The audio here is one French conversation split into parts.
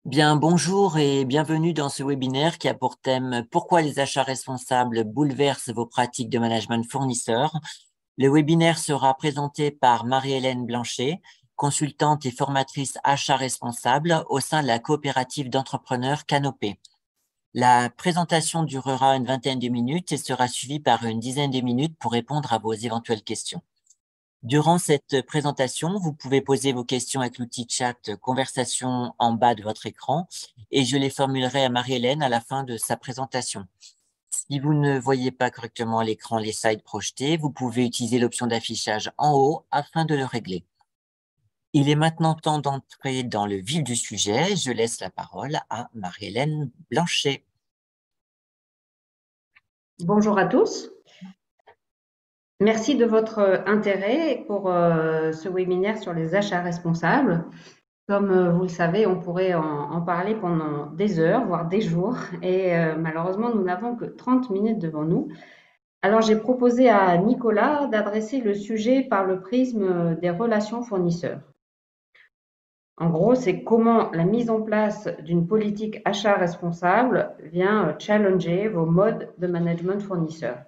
Bien, bonjour et bienvenue dans ce webinaire qui a pour thème Pourquoi les achats responsables bouleversent vos pratiques de management fournisseurs. Le webinaire sera présenté par Marie-Hélène Blanchet, consultante et formatrice achats responsables au sein de la coopérative d'entrepreneurs Canopé. La présentation durera une vingtaine de minutes et sera suivie par une dizaine de minutes pour répondre à vos éventuelles questions. Durant cette présentation, vous pouvez poser vos questions avec l'outil chat conversation en bas de votre écran et je les formulerai à Marie-Hélène à la fin de sa présentation. Si vous ne voyez pas correctement à l'écran les slides projetés, vous pouvez utiliser l'option d'affichage en haut afin de le régler. Il est maintenant temps d'entrer dans le vif du sujet. Je laisse la parole à Marie-Hélène Blanchet. Bonjour à tous. Merci de votre intérêt pour ce webinaire sur les achats responsables. Comme vous le savez, on pourrait en parler pendant des heures, voire des jours, et malheureusement, nous n'avons que 30 minutes devant nous. Alors, j'ai proposé à Nicolas d'adresser le sujet par le prisme des relations fournisseurs. En gros, c'est comment la mise en place d'une politique achat responsable vient challenger vos modes de management fournisseurs.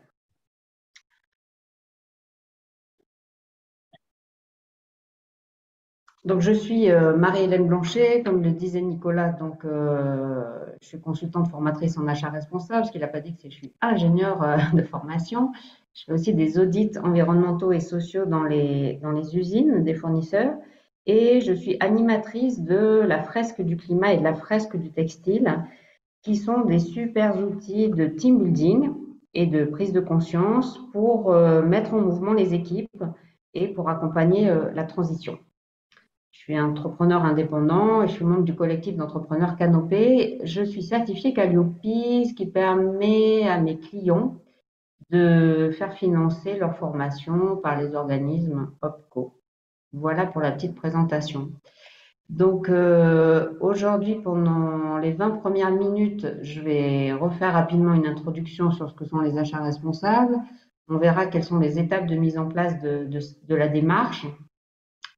Donc, je suis Marie-Hélène Blanchet, comme le disait Nicolas, donc je suis consultante formatrice en achat responsable, parce qu'il n'a pas dit que je suis ingénieure de formation. Je fais aussi des audits environnementaux et sociaux dans les usines des fournisseurs et je suis animatrice de la fresque du climat et de la fresque du textile, qui sont des super outils de team building et de prise de conscience pour mettre en mouvement les équipes et pour accompagner la transition. Je suis entrepreneur indépendant et je suis membre du collectif d'entrepreneurs Canopé. Je suis certifiée Calliope, ce qui permet à mes clients de faire financer leur formation par les organismes OPCO. Voilà pour la petite présentation. Donc aujourd'hui, pendant les 20 premières minutes, je vais refaire rapidement une introduction sur ce que sont les achats responsables. On verra quelles sont les étapes de mise en place de la démarche.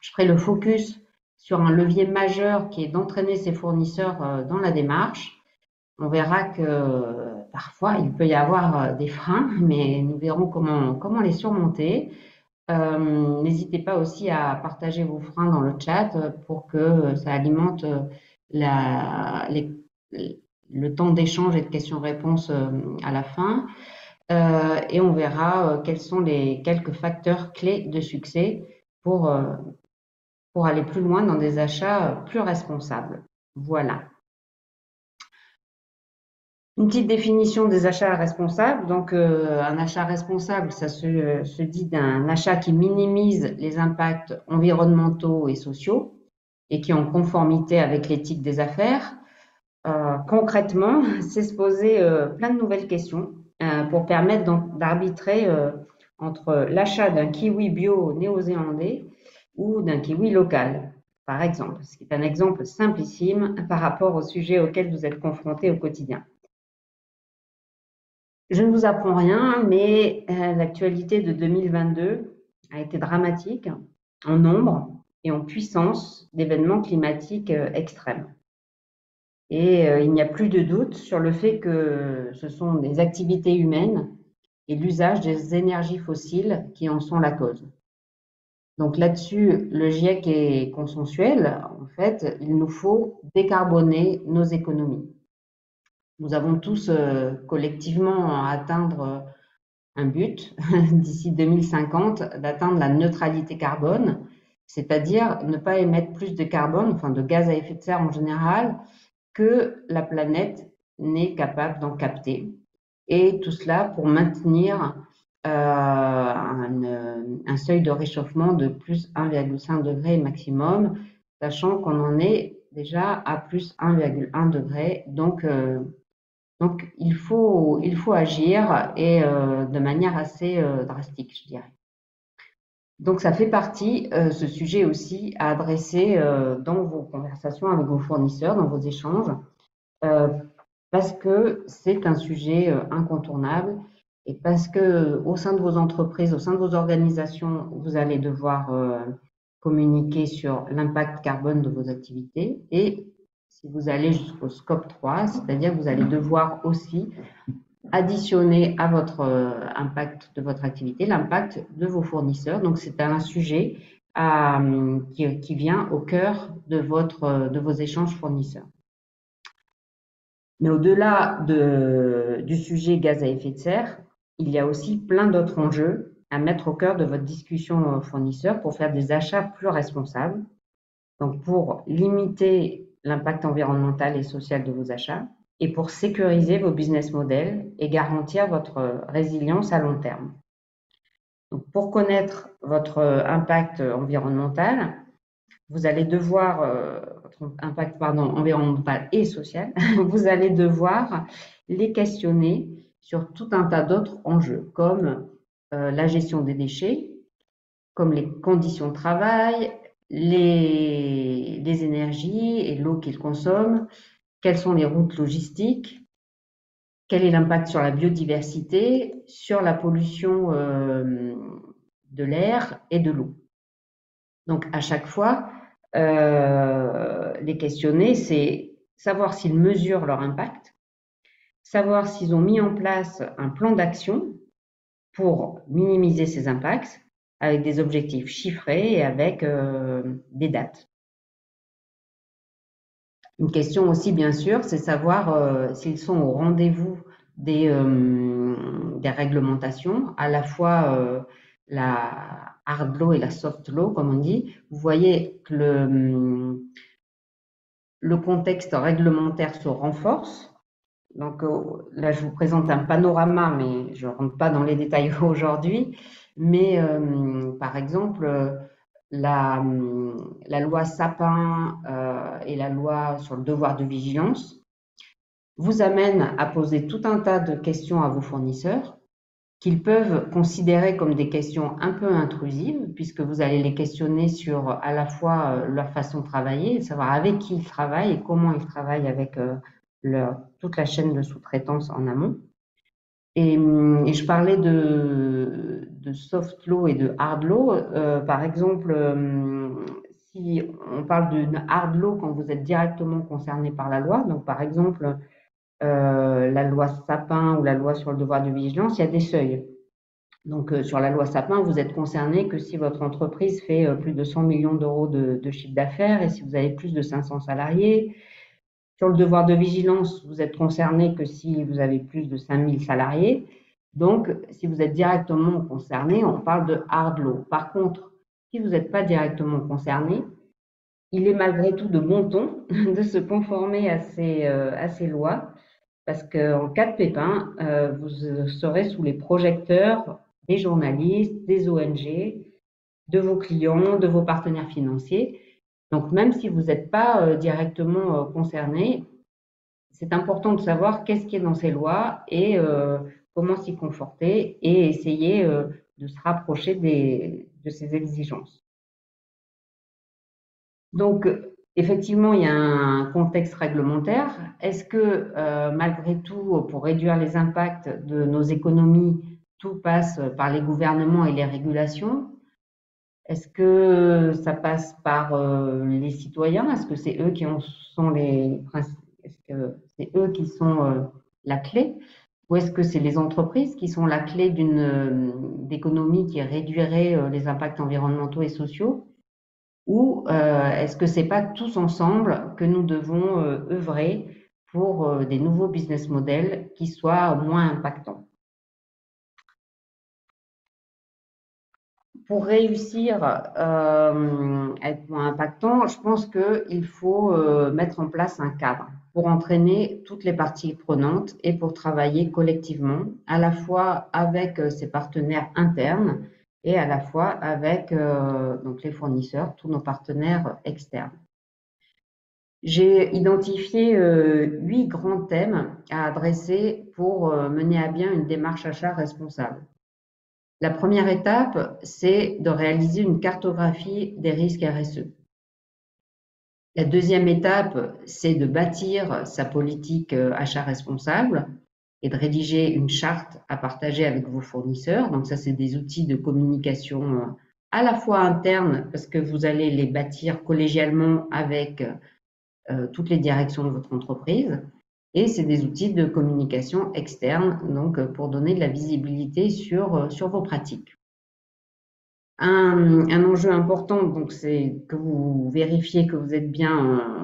Je ferai le focus sur un levier majeur qui est d'entraîner ses fournisseurs dans la démarche. On verra que parfois, il peut y avoir des freins, mais nous verrons comment les surmonter. N'hésitez pas aussi à partager vos freins dans le chat pour que ça alimente le temps d'échange et de questions-réponses à la fin. Et on verra quels sont les quelques facteurs clés de succès pour aller plus loin dans des achats plus responsables. Voilà. Une petite définition des achats responsables. Donc, un achat responsable, ça se dit d'un achat qui minimise les impacts environnementaux et sociaux et qui est en conformité avec l'éthique des affaires. Concrètement, c'est se poser plein de nouvelles questions pour permettre d'arbitrer entre l'achat d'un kiwi bio néo-zélandais ou d'un kiwi local, par exemple, ce qui est un exemple simplissime par rapport au sujet auquel vous êtes confrontés au quotidien. Je ne vous apprends rien, mais l'actualité de 2022 a été dramatique en nombre et en puissance d'événements climatiques extrêmes. Et il n'y a plus de doute sur le fait que ce sont des activités humaines et l'usage des énergies fossiles qui en sont la cause. Donc là-dessus, le GIEC est consensuel. En fait, il nous faut décarboner nos économies. Nous avons tous collectivement à atteindre un but d'ici 2050, d'atteindre la neutralité carbone, c'est-à-dire ne pas émettre plus de carbone, enfin de gaz à effet de serre en général, que la planète n'est capable d'en capter. Et tout cela pour maintenir un seuil de réchauffement de plus 1,5 degré maximum, sachant qu'on en est déjà à plus 1,1 degré. Donc il faut agir et de manière assez drastique, je dirais. Donc, ça fait partie, ce sujet aussi, à adresser dans vos conversations avec vos fournisseurs, dans vos échanges, parce que c'est un sujet incontournable et parce que au sein de vos entreprises, au sein de vos organisations, vous allez devoir communiquer sur l'impact carbone de vos activités et si vous allez jusqu'au scope 3, c'est-à-dire que vous allez devoir aussi additionner à votre impact de votre activité l'impact de vos fournisseurs. Donc, c'est un sujet qui vient au cœur de vos échanges fournisseurs. Mais au-delà du sujet gaz à effet de serre, il y a aussi plein d'autres enjeux à mettre au cœur de votre discussion fournisseur pour faire des achats plus responsables. Donc, pour limiter l'impact environnemental et social de vos achats et pour sécuriser vos business models et garantir votre résilience à long terme. Donc, pour connaître votre impact environnemental, vous allez devoir, votre impact environnemental et social, vous allez devoir les questionner sur tout un tas d'autres enjeux, comme la gestion des déchets, comme les conditions de travail, les énergies et l'eau qu'ils consomment, quelles sont les routes logistiques, quel est l'impact sur la biodiversité, sur la pollution de l'air et de l'eau. Donc, à chaque fois, les questionner, c'est savoir s'ils mesurent leur impact, savoir s'ils ont mis en place un plan d'action pour minimiser ces impacts avec des objectifs chiffrés et avec des dates. Une question aussi, bien sûr, c'est savoir s'ils sont au rendez-vous des réglementations, à la fois la hard law et la soft law, comme on dit. Vous voyez que le contexte réglementaire se renforce. Donc là, je vous présente un panorama, mais je ne rentre pas dans les détails aujourd'hui. Mais par exemple, la loi Sapin et la loi sur le devoir de vigilance vous amènent à poser tout un tas de questions à vos fournisseurs qu'ils peuvent considérer comme des questions un peu intrusives, puisque vous allez les questionner sur à la fois leur façon de travailler, savoir avec qui ils travaillent et comment ils travaillent avec toute la chaîne de sous-traitance en amont. Et je parlais de soft law et de hard law. Par exemple, si on parle d'une hard law quand vous êtes directement concerné par la loi, donc par exemple la loi Sapin ou la loi sur le devoir de vigilance, il y a des seuils. Donc sur la loi Sapin, vous êtes concerné que si votre entreprise fait plus de 100 millions d'euros de chiffre d'affaires et si vous avez plus de 500 salariés. Sur le devoir de vigilance, vous êtes concerné que si vous avez plus de 5000 salariés. Donc, si vous êtes directement concerné, on parle de hard law. Par contre, si vous n'êtes pas directement concerné, il est malgré tout de bon ton de se conformer à ces lois, parce qu'en cas de pépin, vous serez sous les projecteurs des journalistes, des ONG, de vos clients, de vos partenaires financiers. Donc, même si vous n'êtes pas directement concerné, c'est important de savoir qu'est-ce qui est dans ces lois et comment s'y conforter et essayer de se rapprocher de ces exigences. Donc, effectivement, il y a un contexte réglementaire. Est-ce que, malgré tout, pour réduire les impacts de nos économies, tout passe par les gouvernements et les régulations? Est-ce que ça passe par les citoyens? Est-ce que c'est eux qui sont est-ce que c'est eux qui sont la clé? Ou est-ce que c'est les entreprises qui sont la clé d'économie qui réduirait les impacts environnementaux et sociaux? Ou est-ce que c'est pas tous ensemble que nous devons œuvrer pour des nouveaux business models qui soient moins impactants? Pour réussir à être moins impactant, je pense qu'il faut mettre en place un cadre pour entraîner toutes les parties prenantes et pour travailler collectivement, à la fois avec ses partenaires internes et à la fois avec donc les fournisseurs, tous nos partenaires externes. J'ai identifié 8 grands thèmes à adresser pour mener à bien une démarche achat responsable. La première étape, c'est de réaliser une cartographie des risques RSE. La deuxième étape, c'est de bâtir sa politique achat responsable et de rédiger une charte à partager avec vos fournisseurs. Donc ça, c'est des outils de communication à la fois internes, parce que vous allez les bâtir collégialement avec toutes les directions de votre entreprise. Et c'est des outils de communication externe, donc pour donner de la visibilité sur vos pratiques. Un enjeu important, donc, c'est que vous vérifiez que vous êtes bien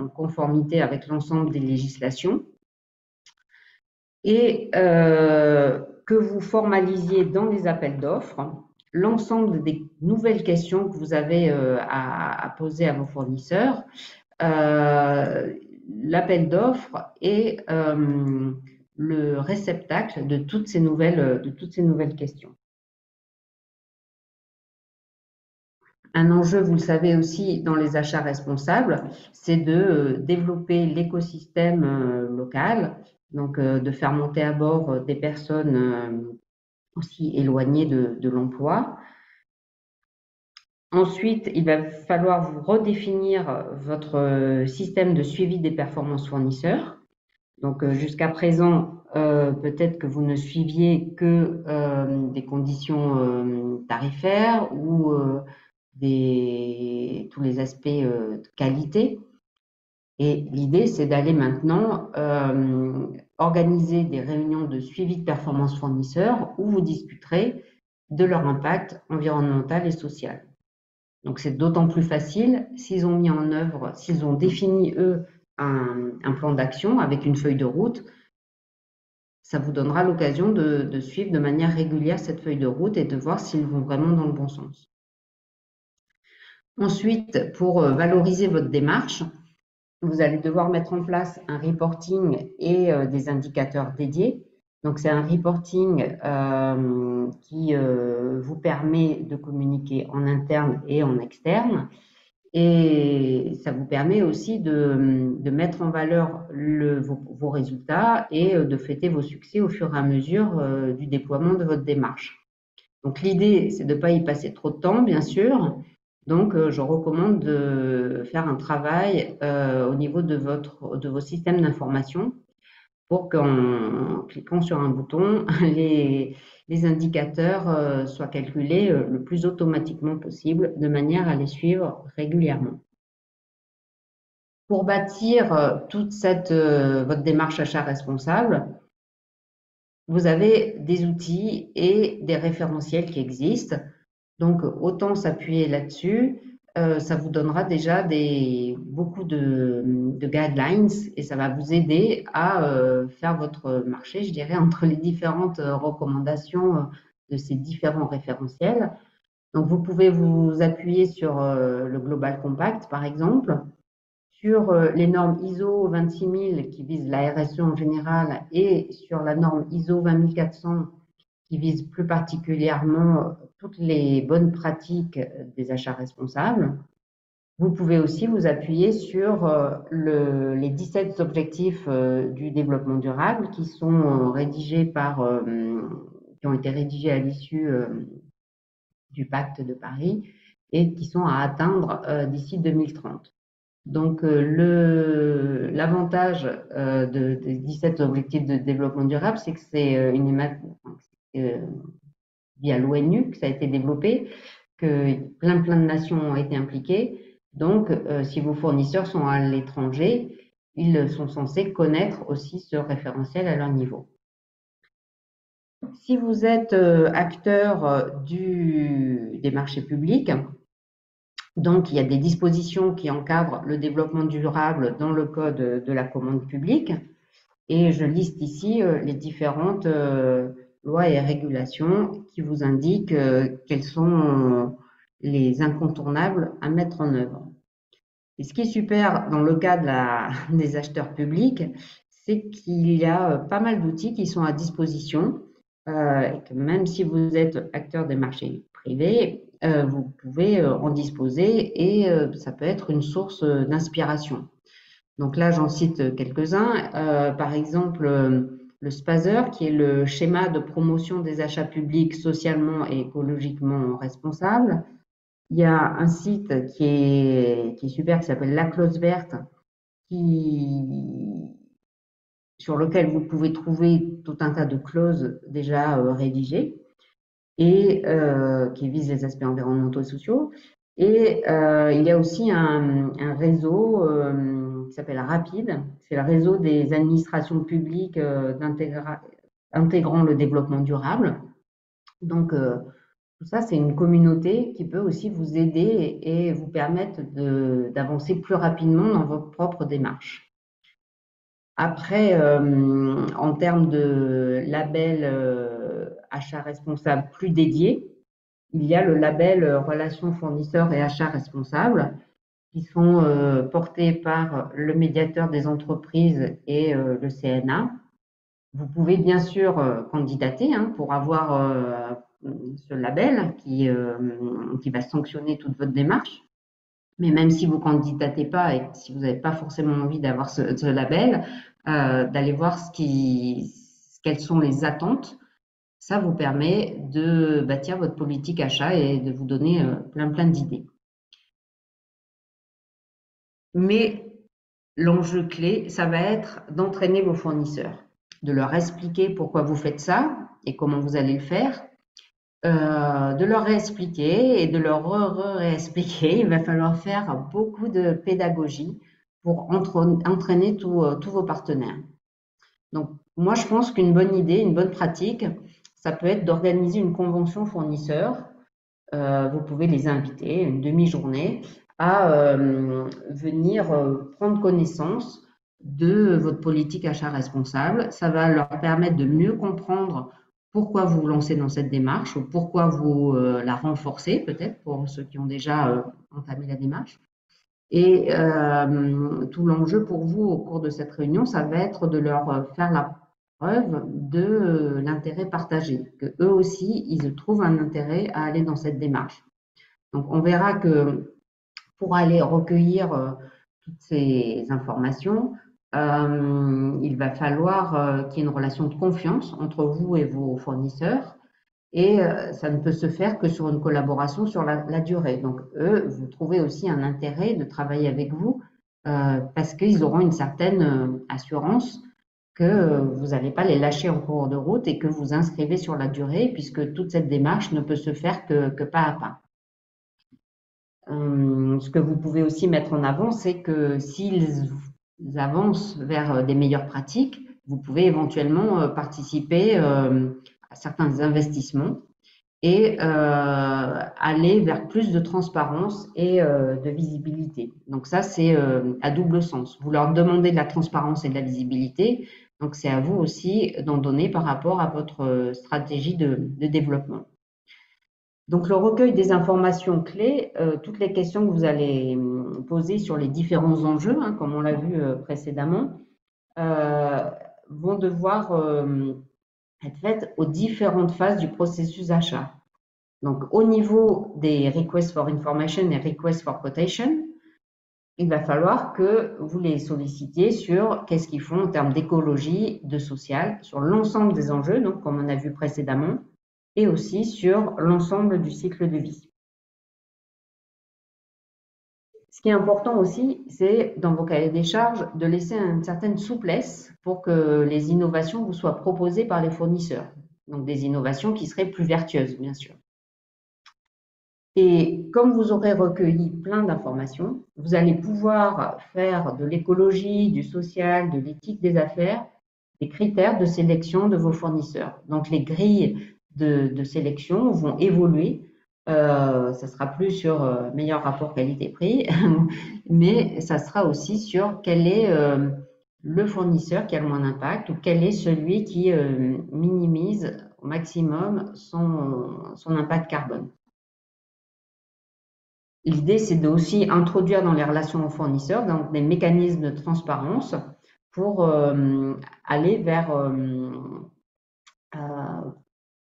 en conformité avec l'ensemble des législations et que vous formalisiez dans les appels d'offres l'ensemble des nouvelles questions que vous avez à poser à vos fournisseurs. L'appel d'offres est le réceptacle de toutes ces nouvelles questions. Un enjeu, vous le savez aussi, dans les achats responsables, c'est de développer l'écosystème local, donc de faire monter à bord des personnes aussi éloignées de l'emploi. Ensuite, il va falloir vous redéfinir votre système de suivi des performances fournisseurs. Donc, jusqu'à présent, peut-être que vous ne suiviez que des conditions tarifaires ou tous les aspects de qualité. Et l'idée, c'est d'aller maintenant organiser des réunions de suivi de performance fournisseurs où vous discuterez de leur impact environnemental et social. Donc, c'est d'autant plus facile s'ils ont mis en œuvre, s'ils ont défini, eux, un plan d'action avec une feuille de route. Ça vous donnera l'occasion de suivre de manière régulière cette feuille de route et de voir s'ils vont vraiment dans le bon sens. Ensuite, pour valoriser votre démarche, vous allez devoir mettre en place un reporting et des indicateurs dédiés. Donc, c'est un reporting qui vous permet de communiquer en interne et en externe. Et ça vous permet aussi de mettre en valeur vos résultats et de fêter vos succès au fur et à mesure du déploiement de votre démarche. Donc, l'idée, c'est de ne pas y passer trop de temps, bien sûr. Donc, je recommande de faire un travail au niveau de vos systèmes d'information pour qu'en cliquant sur un bouton, les indicateurs soient calculés le plus automatiquement possible de manière à les suivre régulièrement. Pour bâtir toute votre démarche achat responsable, vous avez des outils et des référentiels qui existent. Donc, autant s'appuyer là-dessus, ça vous donnera déjà beaucoup de guidelines et ça va vous aider à faire votre marché, je dirais, entre les différentes recommandations de ces différents référentiels. Donc, vous pouvez vous appuyer sur le Global Compact, par exemple, sur les normes ISO 26000 qui visent la RSE en général et sur la norme ISO 20400 qui vise plus particulièrement toutes les bonnes pratiques des achats responsables. Vous pouvez aussi vous appuyer sur les 17 objectifs du développement durable qui sont rédigés qui ont été rédigés à l'issue du pacte de Paris et qui sont à atteindre d'ici 2030. Donc, l'avantage des 17 objectifs de développement durable, c'est que c'est via l'ONU que ça a été développé, que plein de nations ont été impliquées. Donc, si vos fournisseurs sont à l'étranger, ils sont censés connaître aussi ce référentiel à leur niveau. Si vous êtes acteur des marchés publics, donc il y a des dispositions qui encadrent le développement durable dans le code de la commande publique. Et je liste ici les différentes lois et régulations qui vous indiquent quels sont les incontournables à mettre en œuvre. Et ce qui est super dans le cas des acheteurs publics, c'est qu'il y a pas mal d'outils qui sont à disposition et que même si vous êtes acteur des marchés privés, vous pouvez en disposer et ça peut être une source d'inspiration. Donc là, j'en cite quelques-uns. Par exemple, le SPASER, qui est le schéma de promotion des achats publics socialement et écologiquement responsables. Il y a un site qui est super, qui s'appelle La Clause Verte, sur lequel vous pouvez trouver tout un tas de clauses déjà rédigées et qui visent les aspects environnementaux et sociaux. Et il y a aussi un réseau qui s'appelle RAPID. C'est le réseau des administrations publiques intégrant le développement durable. Donc, tout ça, c'est une communauté qui peut aussi vous aider et vous permettre d'avancer plus rapidement dans votre propre démarche. Après, en termes de label achat responsable plus dédié, il y a le label relations fournisseurs et achats responsables qui sont portés par le médiateur des entreprises et le CNA. Vous pouvez bien sûr candidater pour avoir ce label qui va sanctionner toute votre démarche. Mais même si vous ne candidatez pas et si vous n'avez pas forcément envie d'avoir ce label, d'aller voir quelles sont les attentes, ça vous permet de bâtir votre politique achat et de vous donner plein d'idées. Mais l'enjeu clé, ça va être d'entraîner vos fournisseurs, de leur expliquer pourquoi vous faites ça et comment vous allez le faire, de leur réexpliquer et de leur réexpliquer. Il va falloir faire beaucoup de pédagogie pour entraîner tous vos partenaires. Donc, moi, je pense qu'une bonne idée, une bonne pratique, ça peut être d'organiser une convention fournisseur. Vous pouvez les inviter une demi-journée à venir prendre connaissance de votre politique achat responsable. Ça va leur permettre de mieux comprendre pourquoi vous vous lancez dans cette démarche ou pourquoi vous la renforcez, peut-être pour ceux qui ont déjà entamé la démarche. Et tout l'enjeu pour vous au cours de cette réunion, ça va être de leur faire la preuve de l'intérêt partagé, que eux aussi, ils trouvent un intérêt à aller dans cette démarche. Donc, on verra que pour aller recueillir toutes ces informations, il va falloir qu'il y ait une relation de confiance entre vous et vos fournisseurs et ça ne peut se faire que sur une collaboration sur la durée. Donc, eux, vous trouvez aussi un intérêt de travailler avec vous parce qu'ils auront une certaine assurance que vous n'allez pas les lâcher en cours de route et que vous inscrivez sur la durée puisque toute cette démarche ne peut se faire que pas à pas. Ce que vous pouvez aussi mettre en avant, c'est que s'ils avancent vers des meilleures pratiques, vous pouvez éventuellement participer à certains investissements et aller vers plus de transparence et de visibilité. Donc ça, c'est à double sens. Vous leur demandez de la transparence et de la visibilité, donc c'est à vous aussi d'en donner par rapport à votre stratégie de développement. Donc, le recueil des informations clés, toutes les questions que vous allez poser sur les différents enjeux, comme on l'a vu précédemment, vont devoir être faites aux différentes phases du processus achat. Donc, au niveau des requests for information et requests for quotation, il va falloir que vous les sollicitiez sur qu'est-ce qu'ils font en termes d'écologie, de social, sur l'ensemble des enjeux, donc comme on a vu précédemment, et aussi sur l'ensemble du cycle de vie. Ce qui est important aussi, c'est dans vos cahiers des charges de laisser une certaine souplesse pour que les innovations vous soient proposées par les fournisseurs. Donc des innovations qui seraient plus vertueuses, bien sûr. Et comme vous aurez recueilli plein d'informations, vous allez pouvoir faire de l'écologie, du social, de l'éthique des affaires, des critères de sélection de vos fournisseurs. Donc les grilles de sélection vont évoluer. Ça sera plus sur meilleur rapport qualité-prix, mais ça sera aussi sur quel est le fournisseur qui a le moins d'impact ou quel est celui qui minimise au maximum son impact carbone. L'idée, c'est de aussi introduire dans les relations aux fournisseurs donc des mécanismes de transparence pour aller vers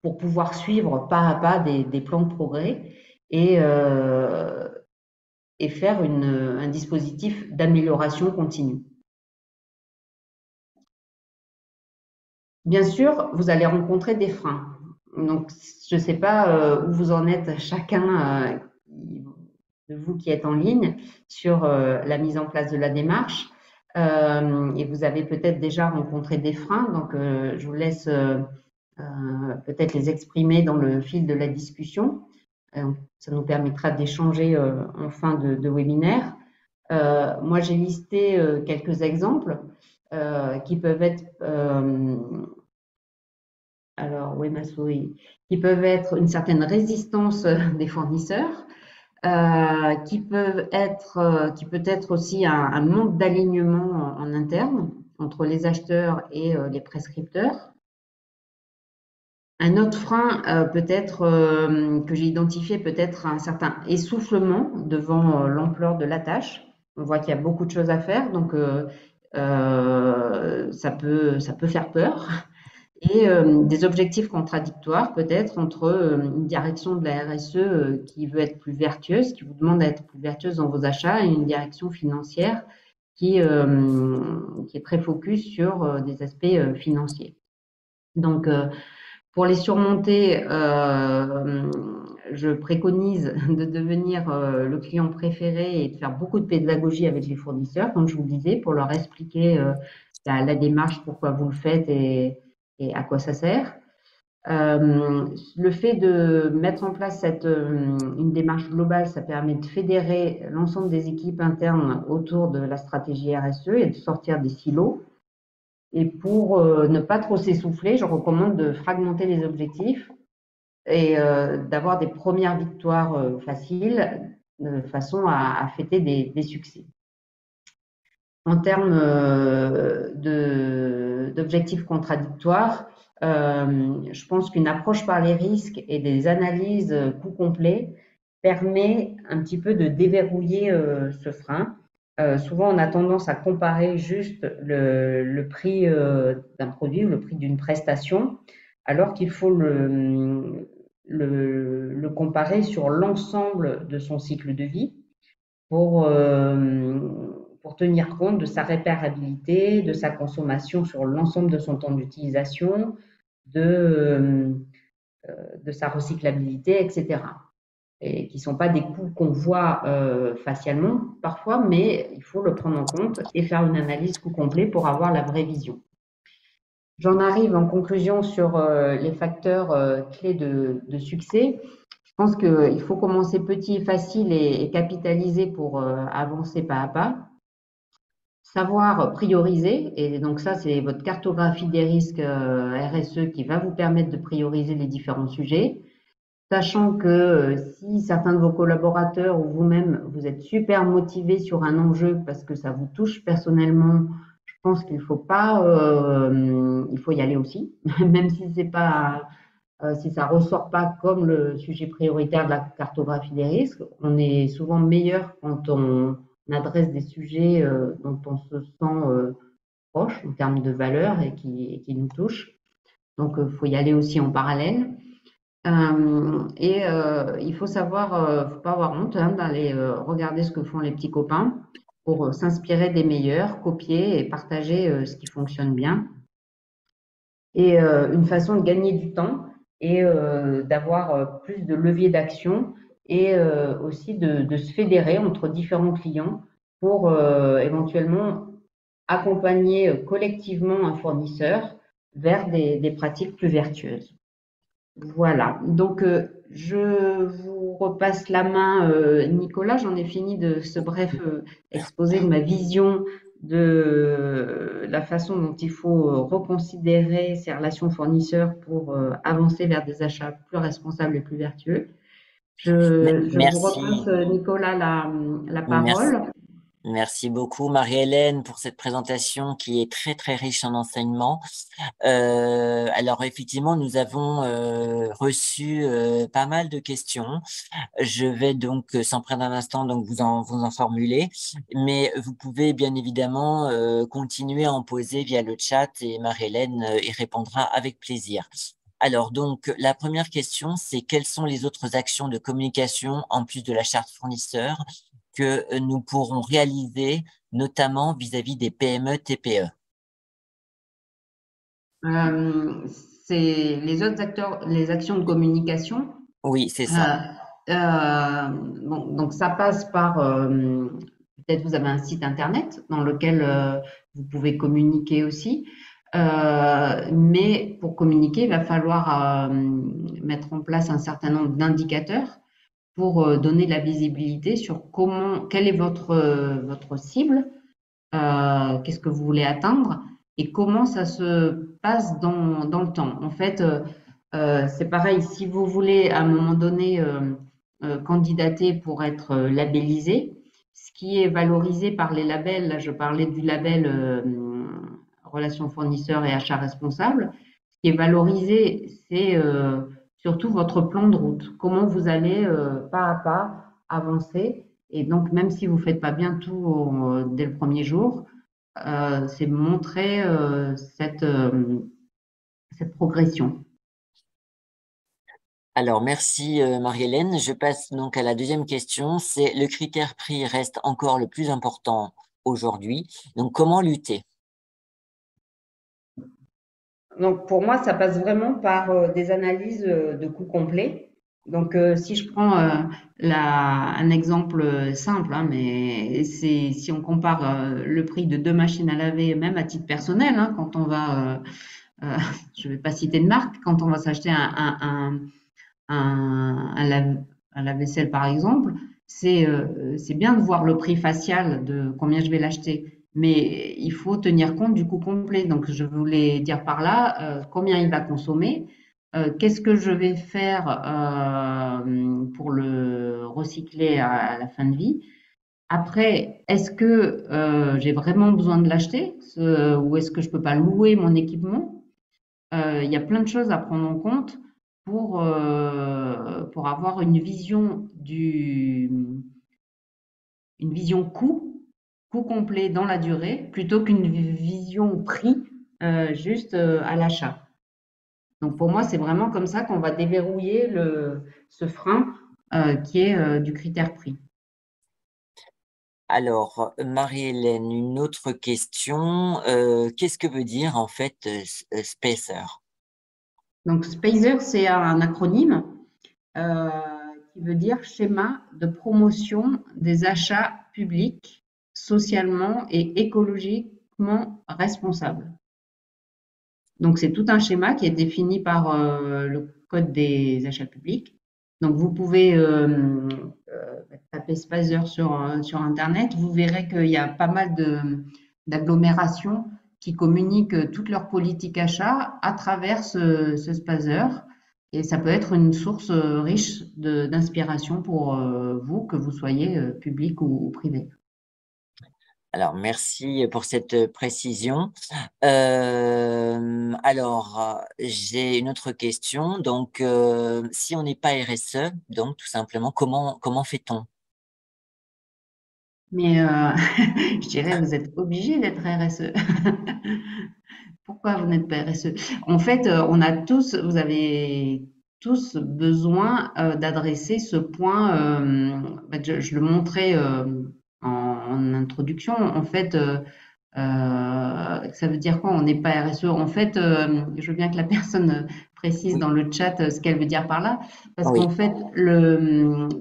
pour pouvoir suivre pas à pas des plans de progrès et faire un dispositif d'amélioration continue. Bien sûr, vous allez rencontrer des freins. Donc, je ne sais pas où vous en êtes chacun de vous qui êtes en ligne sur la mise en place de la démarche. Et vous avez peut-être déjà rencontré des freins. Donc, je vous laisse peut-être les exprimer dans le fil de la discussion. Ça nous permettra d'échanger en fin de webinaire. Moi, j'ai listé quelques exemples qui peuvent être, alors, oui, ma souris, qui peuvent être une certaine résistance des fournisseurs, qui peut être aussi un manque d'alignement en interne entre les acheteurs et les prescripteurs. Un autre frein peut-être que j'ai identifié, peut-être un certain essoufflement devant l'ampleur de la tâche. On voit qu'il y a beaucoup de choses à faire, donc ça peut faire peur. Et des objectifs contradictoires peut-être entre une direction de la RSE qui veut être plus vertueuse, qui vous demande d'être plus vertueuse dans vos achats, et une direction financière qui est très focus sur des aspects financiers. Donc, pour les surmonter, je préconise de devenir le client préféré et de faire beaucoup de pédagogie avec les fournisseurs, comme je vous le disais, pour leur expliquer la démarche, pourquoi vous le faites et à quoi ça sert. Le fait de mettre en place une démarche globale, ça permet de fédérer l'ensemble des équipes internes autour de la stratégie RSE et de sortir des silos. Et pour ne pas trop s'essouffler, je recommande de fragmenter les objectifs et d'avoir des premières victoires faciles de façon à fêter des succès. En termes d'objectifs contradictoires, je pense qu'une approche par les risques et des analyses coût complet permet un petit peu de déverrouiller ce frein. Souvent, on a tendance à comparer juste le prix d'un produit ou le prix d'une prestation, alors qu'il faut le comparer sur l'ensemble de son cycle de vie pour, pour tenir compte de sa réparabilité, de sa consommation sur l'ensemble de son temps d'utilisation, de sa recyclabilité, etc. Et qui ne sont pas des coûts qu'on voit facialement parfois, mais il faut le prendre en compte et faire une analyse coût complet pour avoir la vraie vision. J'en arrive en conclusion sur les facteurs clés de succès. Je pense qu'il faut commencer petit et facile et capitaliser pour avancer pas à pas. Savoir prioriser, et donc ça, c'est votre cartographie des risques RSE qui va vous permettre de prioriser les différents sujets, sachant que si certains de vos collaborateurs ou vous-même, vous êtes super motivé sur un enjeu parce que ça vous touche personnellement, je pense qu'il faut pas, il faut y aller aussi, même si c'est pas si ça ressort pas comme le sujet prioritaire de la cartographie des risques. On est souvent meilleur quand on adresse des sujets dont on se sent proche en termes de valeur et qui nous touchent. Donc, il faut y aller aussi en parallèle. Il faut savoir, faut pas avoir honte d'aller regarder ce que font les petits copains pour s'inspirer des meilleurs, copier et partager ce qui fonctionne bien. Et une façon de gagner du temps et d'avoir plus de leviers d'action et aussi de se fédérer entre différents clients pour éventuellement accompagner collectivement un fournisseur vers des pratiques plus vertueuses. Voilà, donc je vous repasse la main, Nicolas. J'en ai fini de ce bref exposé de ma vision de la façon dont il faut reconsidérer ces relations fournisseurs pour avancer vers des achats plus responsables et plus vertueux. Je vous repasse, Merci, Nicolas, la merci. parole. Merci beaucoup, Marie-Hélène, pour cette présentation qui est très, très riche en enseignements. Alors, effectivement, nous avons reçu pas mal de questions. Je vais donc, sans prendre un instant, donc vous en formuler, mais vous pouvez bien évidemment continuer à en poser via le chat et Marie-Hélène y répondra avec plaisir. Alors, donc, la première question, c'est quelles sont les autres actions de communication en plus de la charte fournisseur que nous pourrons réaliser, notamment vis-à-vis des PME, TPE? C'est les autres acteurs, les actions de communication. Oui, c'est ça. Bon, donc ça passe par peut-être vous avez un site internet dans lequel vous pouvez communiquer aussi. Mais pour communiquer, il va falloir mettre en place un certain nombre d'indicateurs pour donner de la visibilité sur quelle est votre cible, qu'est-ce que vous voulez atteindre et comment ça se passe dans le temps. En fait, c'est pareil, si vous voulez à un moment donné candidater pour être labellisé, ce qui est valorisé par les labels, là je parlais du label relations fournisseurs et achats responsables, ce qui est valorisé, c'est surtout votre plan de route, comment vous allez pas à pas avancer. Et donc, même si vous ne faites pas bien tout dès le premier jour, c'est montrer cette progression. Alors, merci Marie-Hélène. Je passe donc à la deuxième question. C'est le critère prix reste encore le plus important aujourd'hui. Donc, comment lutter? Donc, pour moi, ça passe vraiment par des analyses de coûts complets. Donc, si je prends un exemple simple, hein, mais c'est si on compare le prix de 2 machines à laver, même à titre personnel, hein, quand on va, je ne vais pas citer de marque, quand on va s'acheter un lave-vaisselle par exemple, c'est bien de voir le prix facial de combien je vais l'acheter, mais il faut tenir compte du coût complet. Donc, je voulais dire par là combien il va consommer, qu'est-ce que je vais faire pour le recycler à la fin de vie. Après, est-ce que j'ai vraiment besoin de l'acheter ou est-ce que je peux pas louer mon équipement? Il y a plein de choses à prendre en compte pour avoir une vision coût complet dans la durée, plutôt qu'une vision prix juste à l'achat. Donc pour moi, c'est vraiment comme ça qu'on va déverrouiller ce frein qui est du critère prix. Alors, Marie-Hélène, une autre question. Qu'est-ce que veut dire en fait spacer? Donc SPACER, c'est un acronyme euh, qui veut dire schéma de promotion des achats publics socialement et écologiquement responsables. Donc, c'est tout un schéma qui est défini par le Code des achats publics. Donc, vous pouvez taper Spacer sur Internet. Vous verrez qu'il y a pas mal d'agglomérations qui communiquent toute leur politique achat à travers ce Spacer. Et ça peut être une source riche d'inspiration pour vous, que vous soyez public ou privé. Alors, merci pour cette précision. J'ai une autre question. Donc, si on n'est pas RSE, donc tout simplement, comment fait-on? Mais je dirais, vous êtes obligé d'être RSE. Pourquoi vous n'êtes pas RSE? En fait, vous avez tous besoin d'adresser ce point. Je le montrais en introduction. En fait, ça veut dire quoi? On n'est pas RSE. En fait, je veux bien que la personne précise Oui, dans le chat ce qu'elle veut dire par là, parce qu'en oui. fait,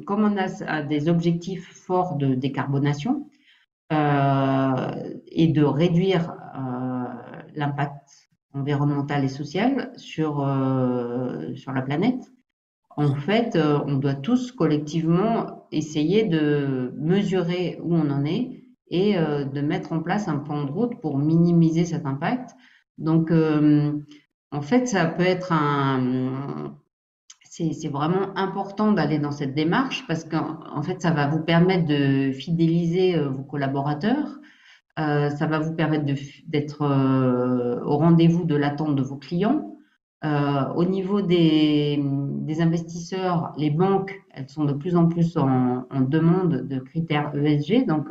comme on a des objectifs forts de décarbonation et de réduire l'impact environnemental et social sur la planète, en fait, on doit tous collectivement essayer de mesurer où on en est et de mettre en place un plan de route pour minimiser cet impact. Donc, en fait, ça peut être c'est vraiment important d'aller dans cette démarche parce qu'en fait, ça va vous permettre de fidéliser vos collaborateurs, ça va vous permettre d'être au rendez-vous de l'attente de vos clients. Au niveau des investisseurs, les banques, elles sont de plus en plus en demande de critères ESG, donc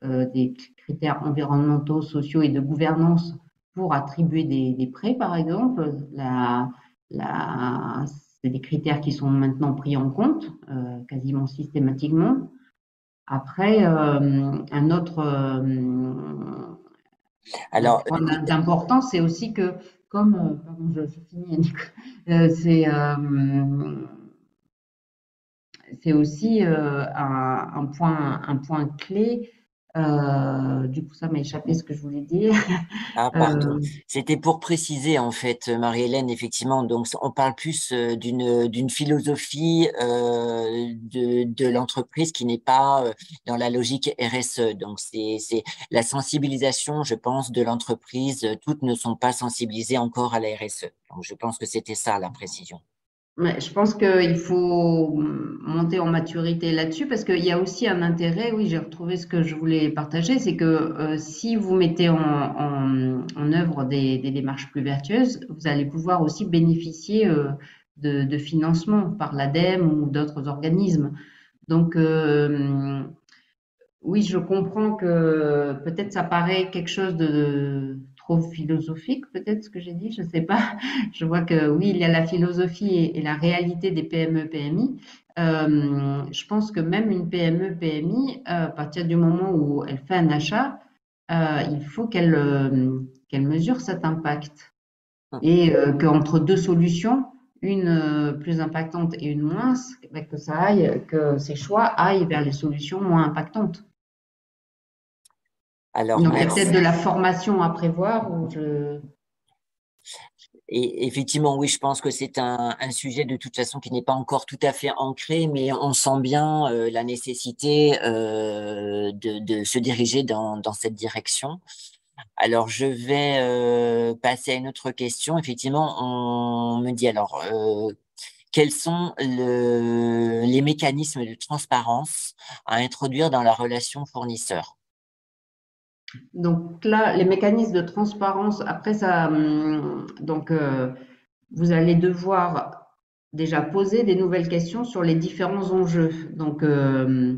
des critères environnementaux, sociaux et de gouvernance pour attribuer des prêts, par exemple. C'est des critères qui sont maintenant pris en compte quasiment systématiquement. Après, un Alors, point d'importance, c'est aussi que, comme, pardon, je finis, Nicolas, c'est aussi un point clé Du coup, ça m'a échappé ce que je voulais dire. Ah, pardon. Euh, C'était pour préciser, en fait, Marie-Hélène, effectivement. Donc, on parle plus d'une philosophie de l'entreprise qui n'est pas dans la logique RSE. Donc, c'est la sensibilisation, je pense, de l'entreprise. Toutes ne sont pas sensibilisées encore à la RSE. Donc, je pense que c'était ça, la précision. Ouais, je pense qu'il faut monter en maturité là-dessus parce qu'il y a aussi un intérêt, oui, j'ai retrouvé ce que je voulais partager, c'est que si vous mettez en œuvre des démarches plus vertueuses, vous allez pouvoir aussi bénéficier de financement par l'ADEME ou d'autres organismes. Donc, oui, je comprends que peut-être ça paraît quelque chose de trop philosophique, peut-être ce que j'ai dit, je ne sais pas. Je vois que oui, il y a la philosophie et la réalité des PME, PMI. Je pense que même une PME, PMI, à partir du moment où elle fait un achat, il faut qu'elle mesure cet impact. Et qu'entre deux solutions, une plus impactante et une moins, ben, que ça aille, que ses choix aillent vers les solutions moins impactantes. Alors, Donc, il y a merci. peut-être de la formation à prévoir ou je... Et effectivement, oui, je pense que c'est un sujet de toute façon qui n'est pas encore tout à fait ancré, mais on sent bien la nécessité de se diriger dans cette direction. Alors, je vais passer à une autre question. Effectivement, on me dit alors, quels sont les mécanismes de transparence à introduire dans la relation fournisseur? Donc là, les mécanismes de transparence, après ça, donc vous allez devoir déjà poser des nouvelles questions sur les différents enjeux. Donc, euh,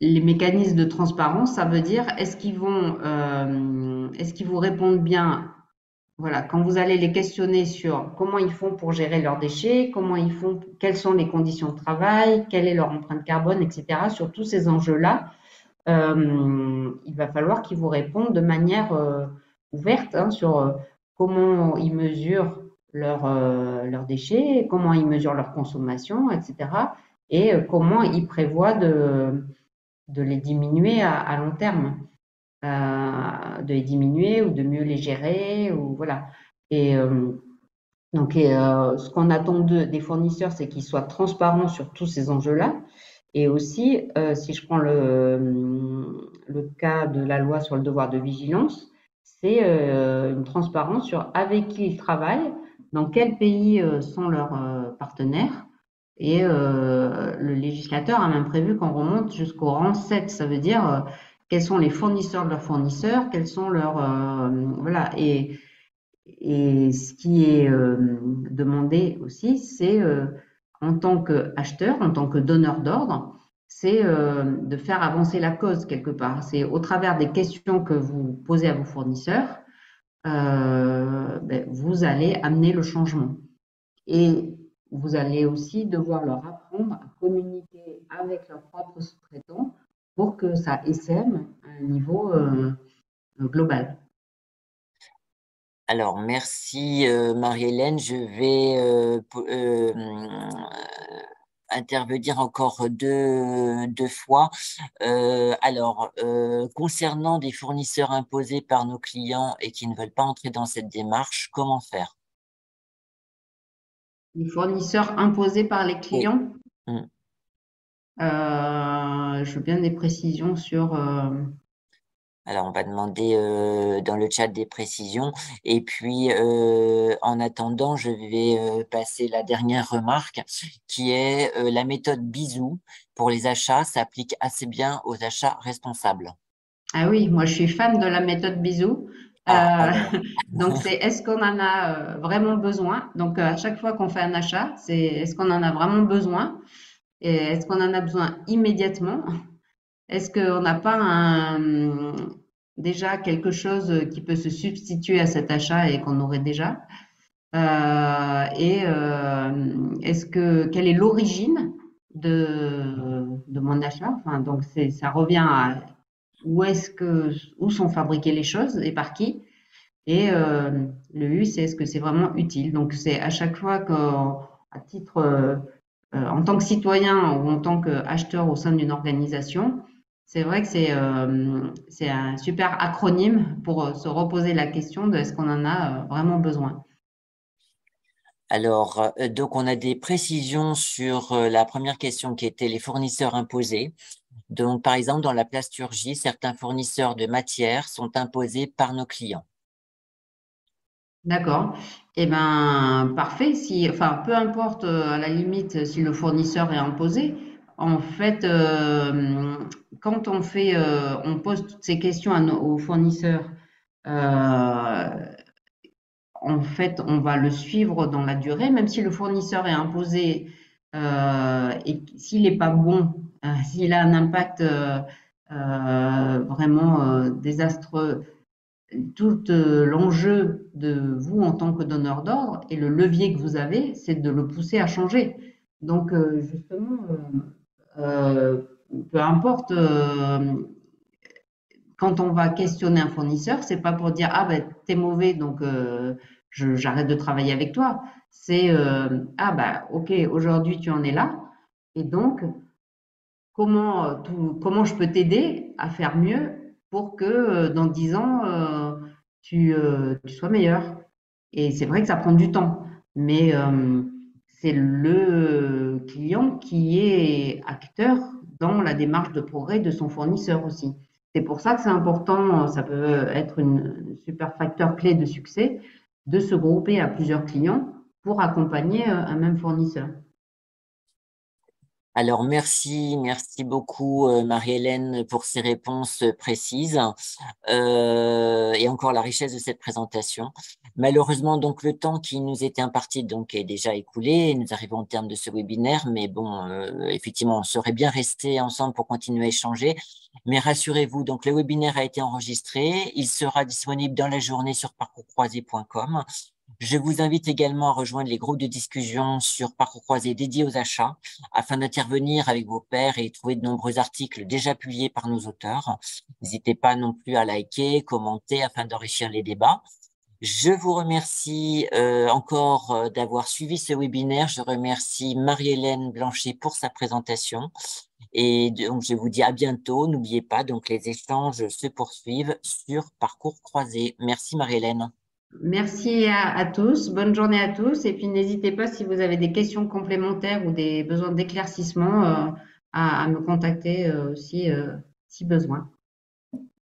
les mécanismes de transparence, ça veut dire est-ce qu'ils vous répondent bien. Voilà, quand vous allez les questionner sur comment ils font pour gérer leurs déchets, comment ils font, quelles sont les conditions de travail, quelle est leur empreinte carbone, etc., sur tous ces enjeux-là, il va falloir qu'ils vous répondent de manière ouverte hein, sur comment ils mesurent leurs déchets, comment ils mesurent leur consommation, etc., et comment ils prévoient de les diminuer à long terme de les diminuer ou de mieux les gérer ou voilà. Et donc, ce qu'on attend des fournisseurs, c'est qu'ils soient transparents sur tous ces enjeux-là. Et aussi, si je prends le cas de la loi sur le devoir de vigilance, c'est une transparence sur avec qui ils travaillent, dans quel pays sont leurs partenaires. Et le législateur a même prévu qu'on remonte jusqu'au rang 7. Ça veut dire quels sont les fournisseurs de leurs fournisseurs, quels sont leurs... voilà. Et ce qui est demandé aussi, c'est en tant qu'acheteur, en tant que donneur d'ordre, c'est de faire avancer la cause quelque part. C'est au travers des questions que vous posez à vos fournisseurs, ben, vous allez amener le changement. Et vous allez aussi devoir leur apprendre à communiquer avec leurs propres sous-traitants pour que ça essaime à un niveau global. Alors, merci Marie-Hélène. Je vais intervenir encore deux fois. Concernant des fournisseurs imposés par nos clients et qui ne veulent pas entrer dans cette démarche, comment faire? Les fournisseurs imposés par les Oui. clients, Mm. je veux bien des précisions sur... Alors, on va demander dans le chat des précisions. Et puis, en attendant, je vais passer la dernière remarque qui est la méthode bisou pour les achats s'applique assez bien aux achats responsables. Ah oui, moi je suis fan de la méthode bisou. Ah, Euh, alors. donc c'est est-ce qu'on en a vraiment besoin? Donc à chaque fois qu'on fait un achat, c'est est-ce qu'on en a vraiment besoin? Et est-ce qu'on en a besoin immédiatement? Est-ce qu'on n'a pas déjà quelque chose qui peut se substituer à cet achat et qu'on aurait déjà? Quelle est l'origine de mon achat? Enfin, donc ça revient à où sont fabriquées les choses et par qui? Et le U, c'est est-ce que c'est vraiment utile? Donc c'est à chaque fois qu'à titre en tant que citoyen ou en tant qu'acheteur au sein d'une organisation, c'est vrai que c'est un super acronyme pour se reposer la question de est-ce qu'on en a vraiment besoin. Alors, donc on a des précisions sur la première question qui était les fournisseurs imposés. Donc, par exemple, dans la plasturgie, certains fournisseurs de matières sont imposés par nos clients. D'accord. Eh ben, parfait. Si, enfin, peu importe à la limite si le fournisseur est imposé. En fait, quand on pose toutes ces questions aux fournisseurs, euh, en fait, on va le suivre dans la durée, même si le fournisseur est imposé et s'il n'est pas bon, s'il a un impact vraiment désastreux, tout l'enjeu de vous en tant que donneur d'ordre et le levier que vous avez, c'est de le pousser à changer. Donc, justement, euh, peu importe, quand on va questionner un fournisseur, c'est pas pour dire ah ben t'es mauvais donc j'arrête de travailler avec toi. C'est ah ben ok aujourd'hui tu en es là et donc comment je peux t'aider à faire mieux pour que dans 10 ans tu sois meilleur. Et c'est vrai que ça prend du temps, mais c'est le client qui est acteur dans la démarche de progrès de son fournisseur aussi. C'est pour ça que c'est important, ça peut être un super facteur clé de succès, de se grouper à plusieurs clients pour accompagner un même fournisseur. Alors, merci beaucoup, Marie-Hélène, pour ces réponses précises et encore la richesse de cette présentation. Malheureusement, donc, le temps qui nous était imparti donc, est déjà écoulé. Nous arrivons au terme de ce webinaire, mais bon, effectivement, on serait bien resté ensemble pour continuer à échanger. Mais rassurez-vous, donc, le webinaire a été enregistré. Il sera disponible dans la journée sur parcourscroisé.com. Je vous invite également à rejoindre les groupes de discussion sur Parcours Croisé dédiés aux achats afin d'intervenir avec vos pairs et trouver de nombreux articles déjà publiés par nos auteurs. N'hésitez pas non plus à liker, commenter afin d'enrichir les débats. Je vous remercie encore d'avoir suivi ce webinaire. Je remercie Marie-Hélène Blanchet pour sa présentation. Et donc, je vous dis à bientôt. N'oubliez pas, donc les échanges se poursuivent sur Parcours Croisé. Merci Marie-Hélène. Merci à tous, bonne journée à tous, et puis n'hésitez pas si vous avez des questions complémentaires ou des besoins d'éclaircissement à me contacter aussi si besoin.